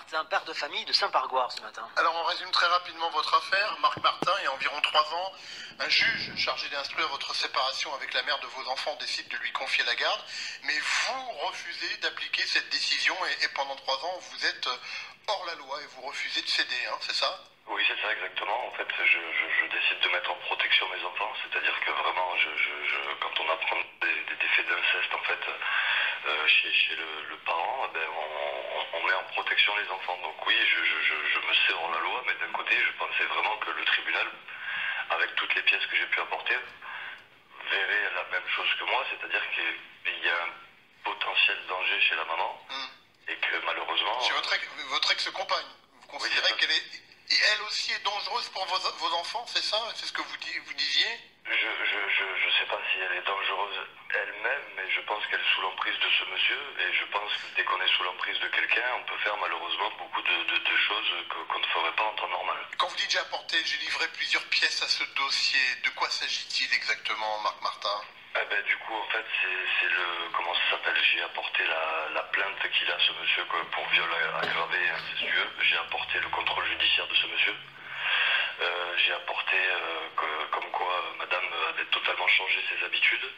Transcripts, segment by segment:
Martin, père de famille de Saint-Pargoire ce matin. Alors on résume très rapidement votre affaire. Marc Martin, il y a environ 3 ans, un juge chargé d'instruire votre séparation avec la mère de vos enfants décide de lui confier la garde, mais vous refusez d'appliquer cette décision et pendant 3 ans vous êtes hors la loi et vous refusez de céder, hein, c'est ça? Oui, c'est ça exactement. En fait, je décide de mettre en protection mes enfants, c'est-à-dire que vraiment, quand on apprend des faits d'inceste, en fait, chez le parent, ben, on met en protection les enfants. Donc oui, je me sers hors la loi, mais d'un côté, je pensais vraiment que le tribunal, avec toutes les pièces que j'ai pu apporter, verrait la même chose que moi, c'est-à-dire qu'il y a un potentiel danger chez la maman, et que malheureusement... Chez votre ex-compagne, vous considérez qu'elle est... Et elle aussi est dangereuse pour vos enfants, c'est ça? C'est ce que vous disiez? Je sais pas si elle est dangereuse elle-même, mais je pense qu'elle est sous l'emprise de ce monsieur, et je pense que dès qu'on est sous l'emprise de quelqu'un, on peut faire malheureusement beaucoup de choses qu'on ne ferait pas en temps normal. Quand vous dites j'ai apporté, j'ai livré plusieurs pièces à ce dossier, de quoi s'agit-il exactement, Marc Martin? Du coup, en fait, c'est le... Comment ça s'appelle? J'ai apporté la plainte qu'il a, ce monsieur, pour viol aggravé et incestueux. J'ai apporté le contrôle judiciaire de ce monsieur. J'ai apporté comme quoi madame avait totalement changé ses habitudes.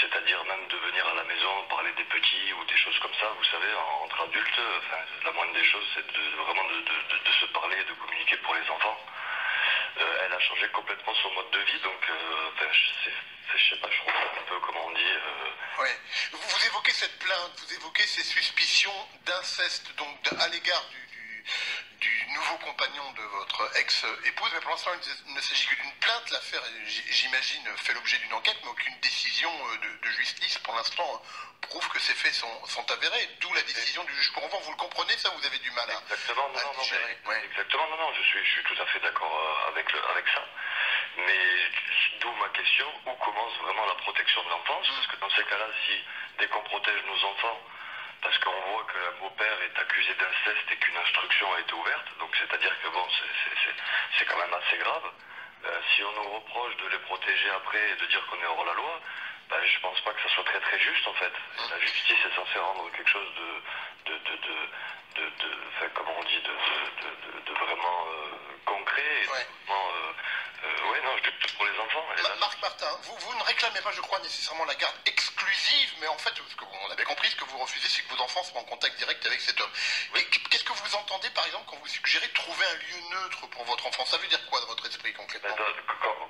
C'est-à-dire même de venir à la maison parler des petits ou des choses comme ça, vous savez, entre adultes. Enfin, la moindre des choses, c'est vraiment de se parler et de communiquer pour les enfants. Elle a changé complètement son mode de vie, donc je sais pas, je trouve ça un peu, comment on dit... Oui. Vous évoquez cette plainte, vous évoquez ces suspicions d'inceste, donc à l'égard du nouveau compagnon de votre ex-épouse, mais pour l'instant il ne s'agit que d'une plainte. L'affaire, j'imagine, fait l'objet d'une enquête, mais aucune décision de justice pour l'instant prouve que ces faits sont avérés, d'où la décision du juge Corvan. Vous le comprenez, ça, vous avez du mal à digérer. Exactement, non, je suis tout à fait d'accord avec ça. Mais d'où ma question, où commence vraiment la protection de l'enfance? Parce que dans ces cas-là, dès qu'on protège nos enfants, parce qu'on voit qu'un beau-père est accusé d'inceste et qu'une instruction a été ouverte, donc c'est-à-dire que bon, c'est quand même assez grave. Si on nous reproche de les protéger après et de dire qu'on est hors la loi, je pense pas que ça soit très très juste en fait. La justice est censée rendre quelque chose enfin, comment on dit, de vraiment concret et vraiment, non, je dis pour les enfants. Marc Martin, vous ne réclamez pas, je crois, nécessairement la garde exclusive, mais en fait, on avait compris, ce que vous refusez, c'est que vos enfants soient en contact direct avec cet homme. Oui. Qu'est-ce que vous entendez, par exemple, quand vous suggérez de trouver un lieu neutre pour votre enfant? Ça veut dire quoi dans votre esprit, concrètement?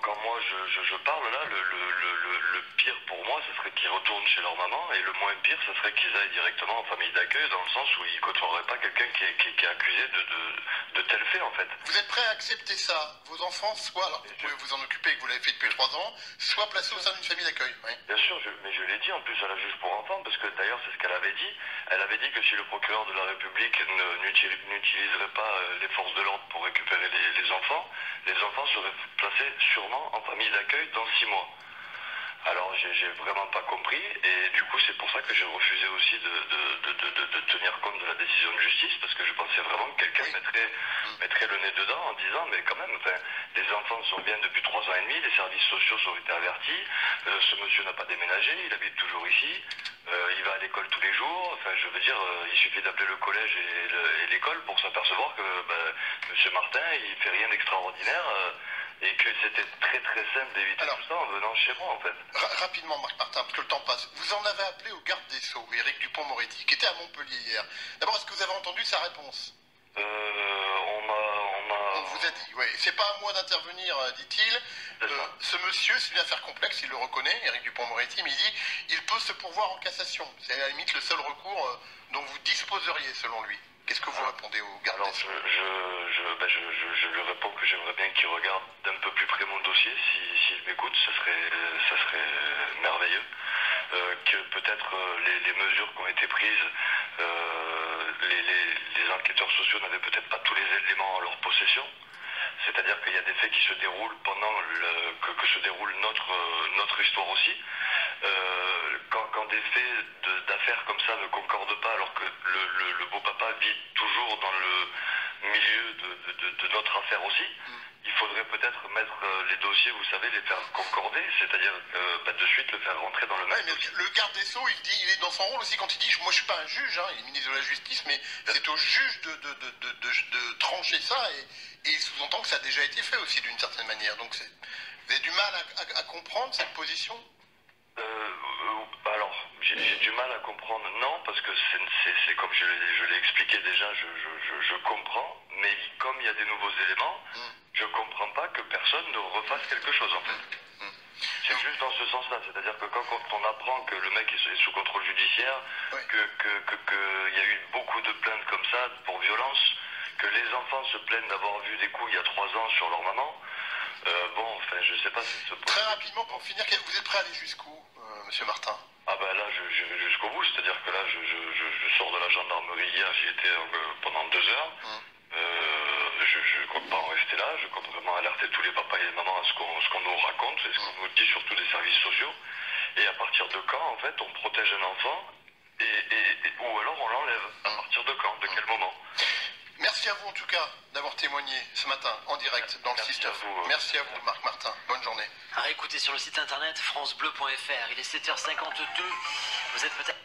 Quand moi je parle là, le pire pour moi, ce serait qu'ils retournent chez leur maman, et le moins pire, ce serait qu'ils aillent directement en famille d'accueil, dans le sens où ils ne côtoieraient pas quelqu'un qui est accusé de tels faits, en fait. Vous êtes prêt à accepter ça? Vos enfants, soit, alors vous pouvez vous en occuper et que vous l'avez fait depuis 3 ans, soit placés au sein d'une famille d'accueil. Oui. Bien sûr, mais je l'ai dit en plus à la juge pour enfants, parce que d'ailleurs c'est ce qu'elle avait dit. Elle avait dit que si le procureur de la République n'utiliserait pas les forces de l'ordre pour récupérer les enfants seraient placés sûrement en famille d'accueil dans 6 mois. Alors j'ai vraiment pas compris, et du coup c'est pour ça que j'ai refusé aussi de tenir compte de la décision de justice, parce que je pensais vraiment que quelqu'un mettrait le nez dedans en disant mais quand même, enfin, les enfants sont bien depuis 3 ans et demi, les services sociaux ont été avertis, ce monsieur n'a pas déménagé, il habite toujours ici, il va à l'école tous les jours, enfin je veux dire, il suffit d'appeler le collège et l'école pour s'apercevoir que monsieur Martin il fait rien d'extraordinaire. Et que c'était très très simple d'éviter tout ça en venant chez moi en fait. Rapidement Marc Martin, parce que le temps passe. Vous en avez appelé au garde des Sceaux, Éric Dupond-Moretti, qui était à Montpellier hier. D'abord, est-ce que vous avez entendu sa réponse? On vous a dit, oui. C'est pas à moi d'intervenir, dit-il. Ce monsieur, c'est une affaire complexe, il le reconnaît, Éric Dupond-Moretti, mais il dit il peut se pourvoir en cassation. C'est à la limite le seul recours dont vous disposeriez selon lui. Qu'est-ce que vous répondez au garde des Sceaux? Je lui réponds que j'aimerais bien qu'il regarde d'un peu plus près mon dossier, s'il m'écoute, ça serait merveilleux. Que peut-être les mesures qui ont été prises, les enquêteurs sociaux n'avaient peut-être pas tous les éléments en leur possession. C'est-à-dire qu'il y a des faits qui se déroulent pendant que se déroule notre histoire aussi. Quand des faits d'affaires comme ça ne concordent pas, alors que le beau papa vit toujours milieu de notre affaire aussi. Il faudrait peut-être mettre les dossiers, vous savez, les faire concorder, c'est-à-dire de suite le faire rentrer dans le même dossier. Le garde des Sceaux, il est dans son rôle aussi quand il dit, moi je suis pas un juge, hein, il est ministre de la Justice, mais c'est au juge de trancher ça, et il sous-entend que ça a déjà été fait aussi d'une certaine manière. Donc vous avez du mal à comprendre cette position? Alors, j'ai du mal à comprendre, non, parce que c'est comme je l'ai expliqué déjà, je comprends, mais comme il y a des nouveaux éléments, je comprends pas que personne ne refasse quelque chose en fait. C'est juste dans ce sens-là, c'est-à-dire que quand on apprend que le mec est sous contrôle judiciaire, qu'il y a eu beaucoup de plaintes comme ça pour violence, que les enfants se plaignent d'avoir vu des coups il y a 3 ans sur leur maman, bon, enfin, je sais pas si ce point... Très rapidement, pour finir, vous êtes prêt à aller jusqu'où, monsieur Martin? Ah ben là, j'irai jusqu'au bout, c'est-à-dire que là, je sors de la gendarmerie hier, j'y étais pendant 2 heures. Je compte pas en rester là, je compte vraiment alerter tous les papas et les mamans à ce qu'on nous raconte, et ce qu'on nous dit, surtout des services sociaux. Et à partir de quand, en fait, on protège un enfant, ou alors on l'enlève. À partir de quand, de quel moment? Merci à vous en tout cas d'avoir témoigné ce matin en direct dans le 6-9. Merci à vous Marc Martin, bonne journée. À réécouter sur le site internet francebleu.fr, il est 7h52, vous êtes peut-être...